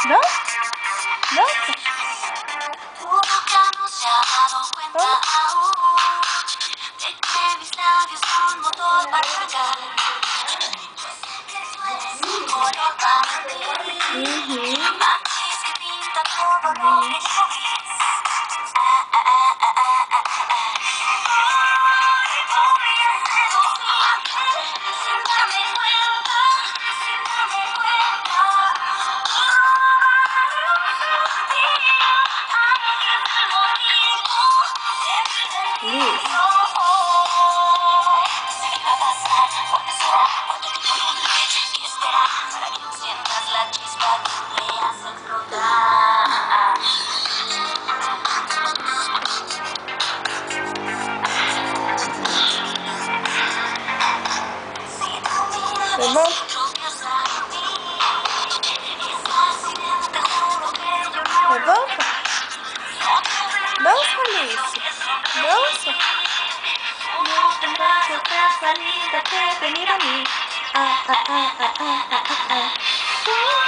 ¿No? ¿No? No se ha dado cuenta aún de que mis labios son motor para arrancar. Que tú eres un color para mí. Matiz que pinta todo lo que yo vi. Sin darme cuenta, sin darme cuenta. Liz. Sé que va a pasar, cuándo será, cuánto tiempo tendré que esperar para que tú sientas la chispa que me hace explotar. Si tú miras ¿Verdad? tropieza en mí, es accidente, juro que yo no lo ¿Verdad? vi. No Vamos, Liz. Vamos. No tendrás otra salida que venir a mí. Ah, ah, ah, ah, ah, ah, ah.